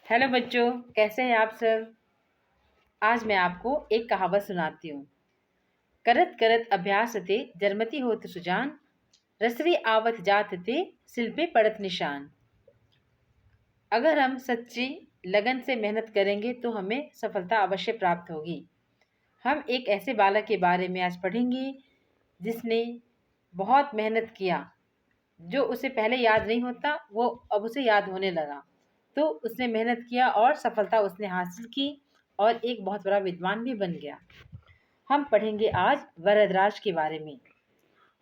Hello बच्चों, कैसे हैं आप सब। आज मैं आपको एक कहावत सुनाती हूँ। करत करत अभ्यास ते जन्मति होत सुजान, रसरी आवत जात ते सिल पे पड़त निशान। अगर हम सच्ची लगन से मेहनत करेंगे तो हमें सफलता अवश्य प्राप्त होगी। हम एक ऐसे बालक के बारे में आज पढ़ेंगे जिसने बहुत मेहनत किया। जो उसे पहले याद नहीं होता वो अब उसे याद होने लगा। तो उसने मेहनत किया और सफलता उसने हासिल की और एक बहुत बड़ा विद्वान भी बन गया। हम पढ़ेंगे आज वरदराज के बारे में।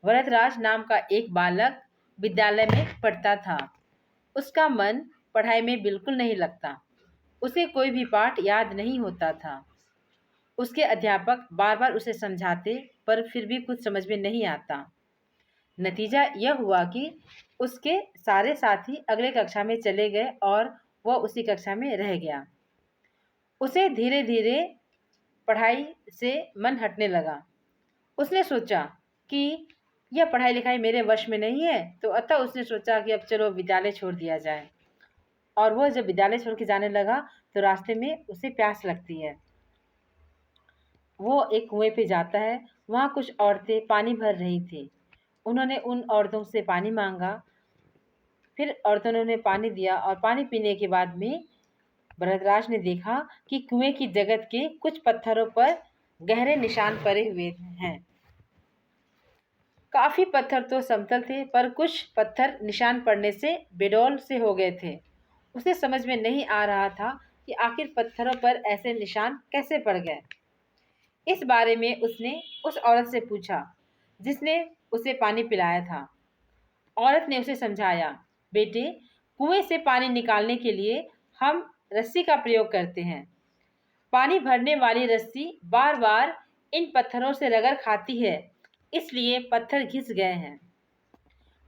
वरदराज नाम का एक बालक विद्यालय में पढ़ता था। उसका मन पढ़ाई में बिल्कुल नहीं लगता। उसे कोई भी पाठ याद नहीं होता था। उसके अध्यापक बार बार उसे समझाते पर फिर भी कुछ समझ में नहीं आता। नतीजा यह हुआ कि उसके सारे साथी अगले कक्षा में चले गए और वह उसी कक्षा में रह गया। उसे धीरे धीरे पढ़ाई से मन हटने लगा। उसने सोचा कि यह पढ़ाई लिखाई मेरे वश में नहीं है, तो अतः उसने सोचा कि अब चलो विद्यालय छोड़ दिया जाए। और वह जब विद्यालय छोड़ के जाने लगा तो रास्ते में उसे प्यास लगती है। वो एक कुएं पे जाता है। वहाँ कुछ औरतें पानी भर रही थी। उन्होंने उन औरतों से पानी मांगा। फिर औरतों ने उन्हें पानी दिया और पानी पीने के बाद में भरतराज ने देखा कि कुएं की जगत के कुछ पत्थरों पर गहरे निशान पड़े हुए हैं। काफी पत्थर तो समतल थे पर कुछ पत्थर निशान पड़ने से बेडौल से हो गए थे। उसे समझ में नहीं आ रहा था कि आखिर पत्थरों पर ऐसे निशान कैसे पड़ गए। इस बारे में उसने उस औरत से पूछा जिसने उसे पानी पिलाया था। औरत ने उसे समझाया, बेटे, कुएं से पानी निकालने के लिए हम रस्सी का प्रयोग करते हैं। पानी भरने वाली रस्सी बार बार इन पत्थरों से रगड़ खाती है, इसलिए पत्थर घिस गए हैं।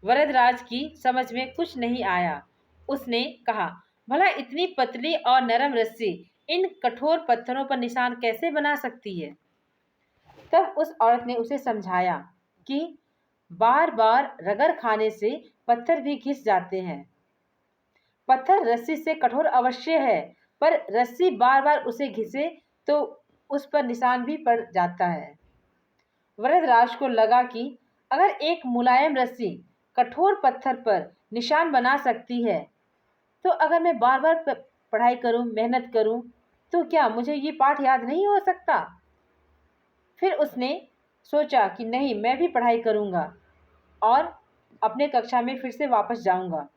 वरदराज की समझ में कुछ नहीं आया। उसने कहा, भला इतनी पतली और नरम रस्सी इन कठोर पत्थरों पर निशान कैसे बना सकती है। तब उस औरत ने उसे समझाया कि बार बार रगड़ खाने से पत्थर भी घिस जाते हैं। पत्थर रस्सी से कठोर अवश्य है, पर रस्सी बार बार उसे घिसे तो उस पर निशान भी पड़ जाता है। वरदराज को लगा कि अगर एक मुलायम रस्सी कठोर पत्थर पर निशान बना सकती है, तो अगर मैं बार बार पढ़ाई करूं, मेहनत करूं, तो क्या मुझे ये पाठ याद नहीं हो सकता। फिर उसने सोचा कि नहीं, मैं भी पढ़ाई करूंगा और अपने कक्षा में फिर से वापस जाऊंगा।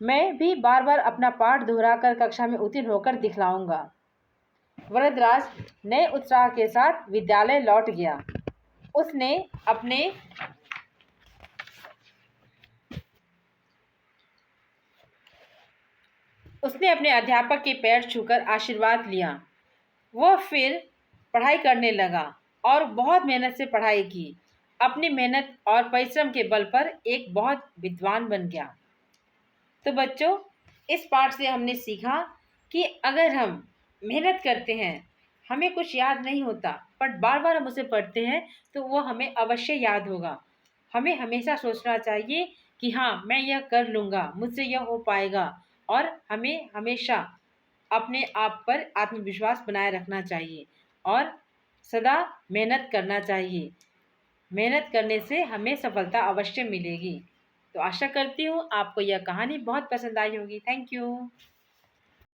मैं भी बार बार अपना पाठ दोहराकर कक्षा में उत्तीर्ण होकर दिखलाऊंगा। वरदराज नए उत्साह के साथ विद्यालय लौट गया। उसने अपने अध्यापक के पैर छूकर आशीर्वाद लिया। वह फिर पढ़ाई करने लगा और बहुत मेहनत से पढ़ाई की। अपनी मेहनत और परिश्रम के बल पर एक बहुत विद्वान बन गया। तो बच्चों, इस पाठ से हमने सीखा कि अगर हम मेहनत करते हैं, हमें कुछ याद नहीं होता, पर बार बार हम उसे पढ़ते हैं तो वो हमें अवश्य याद होगा। हमें हमेशा सोचना चाहिए कि हाँ, मैं यह कर लूँगा, मुझसे यह हो पाएगा। और हमें हमेशा अपने आप पर आत्मविश्वास बनाए रखना चाहिए और सदा मेहनत करना चाहिए। मेहनत करने से हमें सफलता अवश्य मिलेगी। तो आशा करती हूँ आपको यह कहानी बहुत पसंद आई होगी। Thank you.